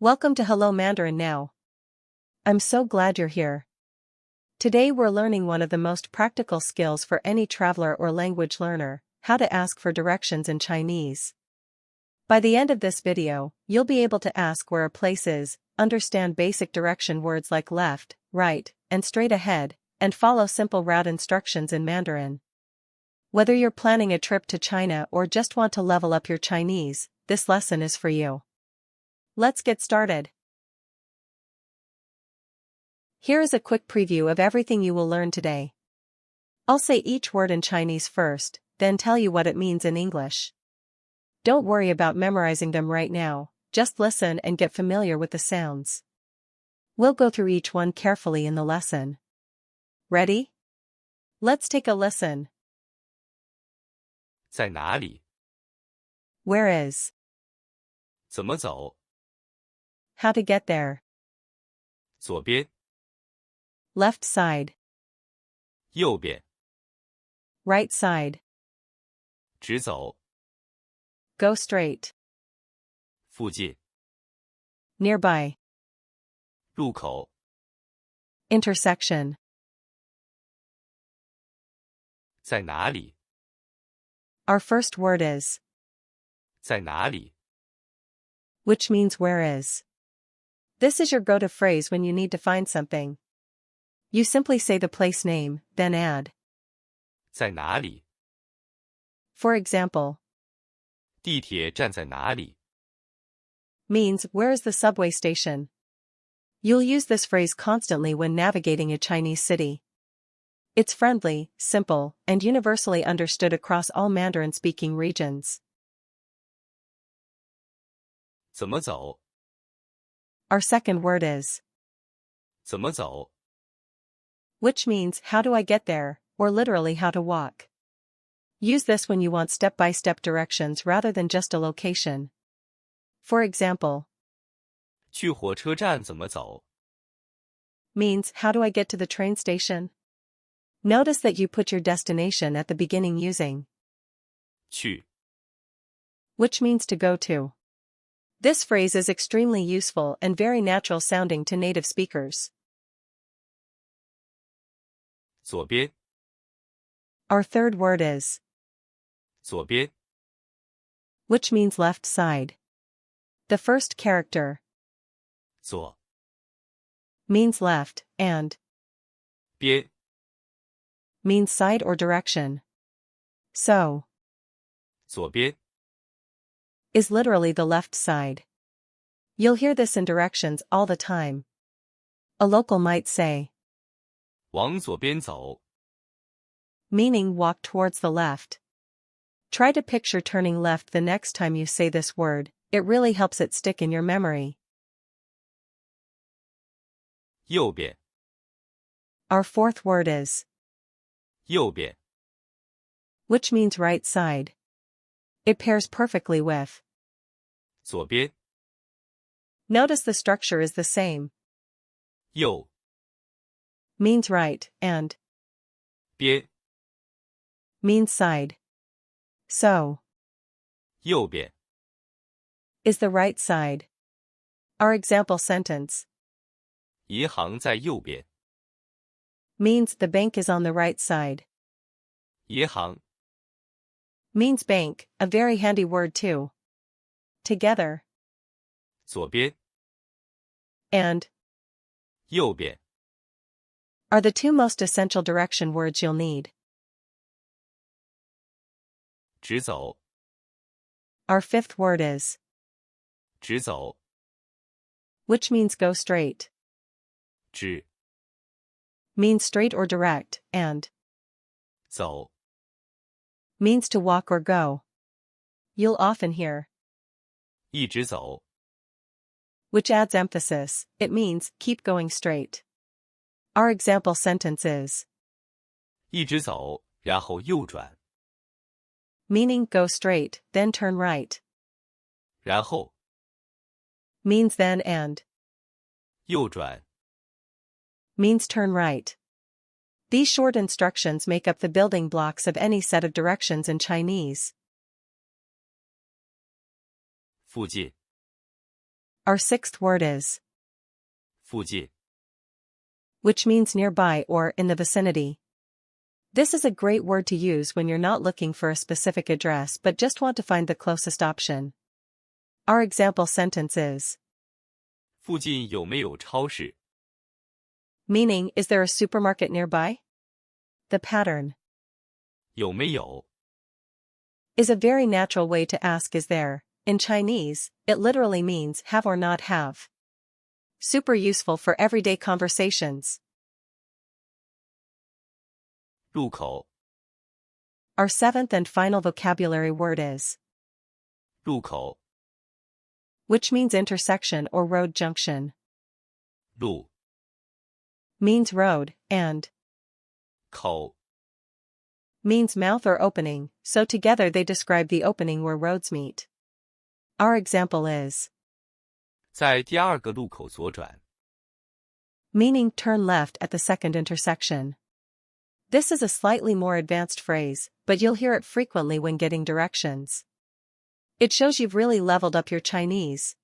Welcome to Hello Mandarin Now. I'm so glad you're here. Today we're learning one of the most practical skills for any traveler or language learner, how to ask for directions in Chinese. By the end of this video, you'll be able to ask where a place is, understand basic direction words like left, right, and straight ahead, and follow simple route instructions in Mandarin. Whether you're planning a trip to China or just want to level up your Chinese, this lesson is for you. Let's get started. Here is a quick preview of everything you will learn today. I'll say each word in Chinese first, then tell you what it means in English. Don't worry about memorizing them right now, just listen and get familiar with the sounds. We'll go through each one carefully in the lesson. Ready? Let's take a listen. 在哪里？ Where is? 怎么走？ How to get there? 左边、 Left side, 右边， right side, 直走， go straight, 附近， nearby, 入口， intersection. 在哪里？ Our first word is, 在哪里？ which means where is. This is your go-to phrase when you need to find something. You simply say the place name, then add. 在哪里？ For example, 地铁站在哪里？ means where is the subway station? You'll use this phrase constantly when navigating a Chinese city. It's friendly, simple, and universally understood across all Mandarin-speaking regions. 怎么走？ Our second word is, 怎么走？ which means how do I get there, or literally how to walk. Use this when you want step-by-step directions rather than just a location. For example, 去火车站怎么走？ means how do I get to the train station? Notice that you put your destination at the beginning using 去， which means to go to. This phrase is extremely useful and very natural sounding to native speakers. 左边， Our third word is, 左边， which means left side. The first character, 左， means left, and 边， means side or direction. So, 左边， is literally the left side. You'll hear this in directions all the time. A local might say, 往左边走， meaning walk towards the left. Try to picture turning left the next time you say this word, it really helps it stick in your memory. 右边， Our fourth word is, 右边， which means right side. It pairs perfectly with. 左边， Notice the structure is the same. 右， Means right, and 边， means side. So, 右边， is the right side. Our example sentence, 银行在右边， means the bank is on the right side. 银行， Means bank, a very handy word too. Together, 左边， and 右边， are the two most essential direction words you'll need. 直走， Our fifth word is, 直走， which means go straight. 直， Means straight or direct, and 走， means to walk or go. You'll often hear, 一直走， which adds emphasis, it means keep going straight. Our example sentence is, 一直走，然后右转， meaning go straight, then turn right. 然后 Means then and, 右转， means turn right. These short instructions make up the building blocks of any set of directions in Chinese. 附近， Our sixth word is 附近 which means nearby or in the vicinity. This is a great word to use when you're not looking for a specific address but just want to find the closest option. Our example sentence is 附近有没有超市 meaning, is there a supermarket nearby? The pattern 有没有 is a very natural way to ask is there. In Chinese, it literally means have or not have. Super useful for everyday conversations. 入口 Our seventh and final vocabulary word is 入口 which means intersection or road junction. 路 Means road, and 口 means mouth or opening, so together they describe the opening where roads meet. Our example is 在第二个路口左转 meaning turn left at the second intersection. This is a slightly more advanced phrase, but you'll hear it frequently when getting directions. It shows you've really leveled up your Chinese.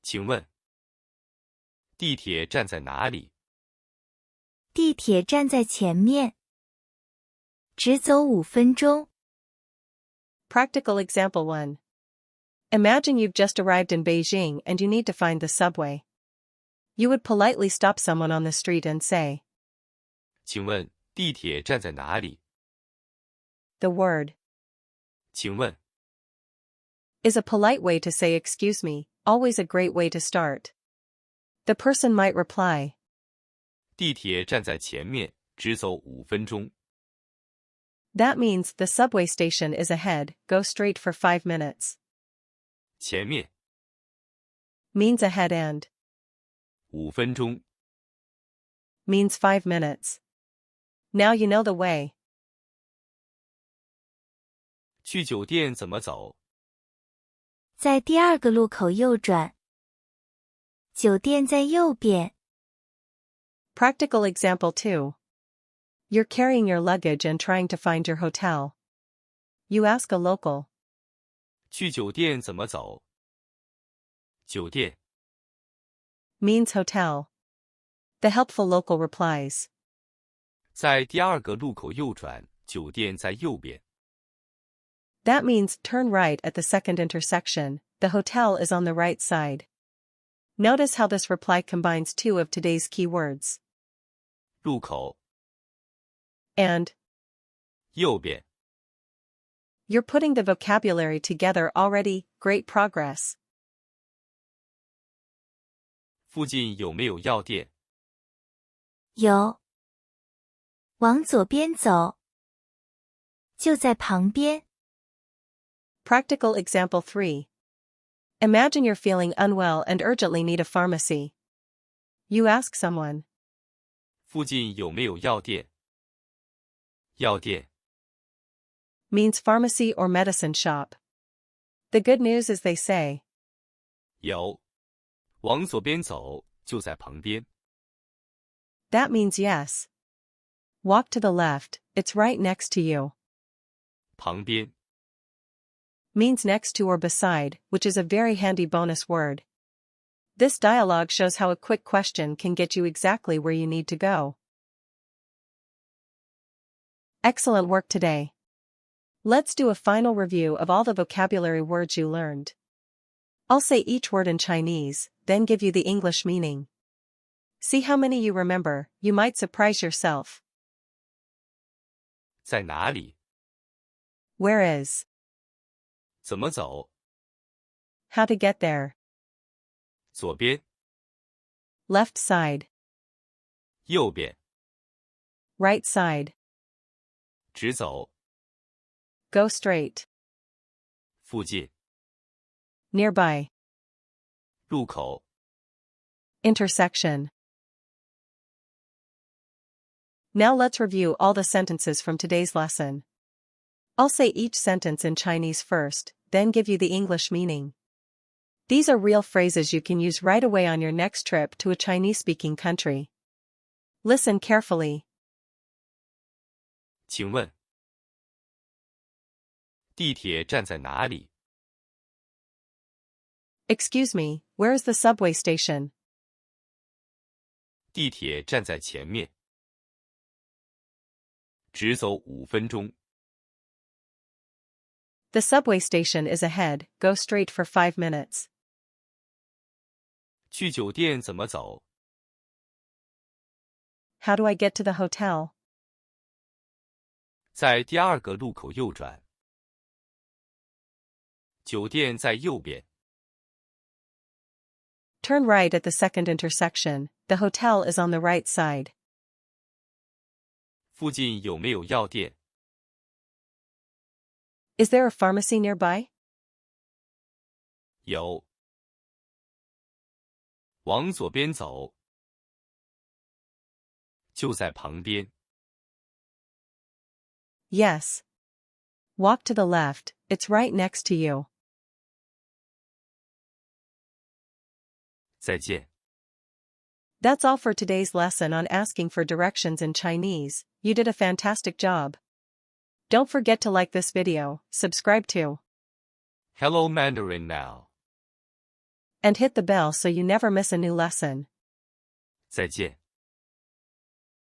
请问地铁站在哪里地铁站在前面，只走5分钟。Practical example 1. Imagine you've just arrived in Beijing and you need to find the subway. You would politely stop someone on the street and say, 请问地铁站在哪里 the word 请问 is a polite way to say excuse me, always a great way to start. The person might reply, 地铁站在前面只走5分钟 that means the subway station is ahead, go straight for 5 minutes. 前面 Means ahead and 5分钟 means 5 minutes. Now you know the way. 去酒店怎么走在第二个路口右转，酒店在右边。Practical example 2. You're carrying your luggage and trying to find your hotel. You ask a local, 去酒店怎么走酒店 means hotel. The helpful local replies, 在第二个路口右转酒店在右边 that means turn right at the second intersection, the hotel is on the right side. Notice how this reply combines two of today's key words. 入口 And 右边 you're putting the vocabulary together already, great progress. 附近有没有药店有，往左边走，就在旁边。Practical example 3. Imagine you're feeling unwell and urgently need a pharmacy. You ask someone, 附近有没有药店药店 means pharmacy or medicine shop. The good news is they say, 有往左边走就在旁边 that means yes. Walk to the left, it's right next to you. 旁边 Means next to or beside, which is a very handy bonus word. This dialogue shows how a quick question can get you exactly where you need to go. Excellent work today. Let's do a final review of all the vocabulary words you learned. I'll say each word in Chinese, then give you the English meaning. See how many you remember, you might surprise yourself. 在哪里 Where is? 怎么走 How to get there? 左边 Left side, 右边 right side, 直走 go straight, 附近 nearby, 入口 intersection. Now let's review all the sentences from today's lesson. I'll say each sentence in Chinese first, then give you the English meaning. These are real phrases you can use right away on your next trip to a Chinese-speaking country. Listen carefully. 请问地铁站在哪里 Excuse me, where is the subway station? 地铁站在前面，直走5分钟。The subway station is ahead, go straight for 5 minutes. 去酒店怎么走？ How do I get to the hotel? 在第2个路口右转。酒店在右边。 Turn right at the second intersection, the hotel is on the right side. 附近有没有药店？ Is there a pharmacy nearby? 有。往左边走。就在旁边。 Yes. Walk to the left, it's right next to you. 再见。 That's all for today's lesson on asking for directions in Chinese. You did a fantastic job. Don't forget to like this video, subscribe to, Hello Mandarin now. and hit the bell so you never miss a new lesson. 再见。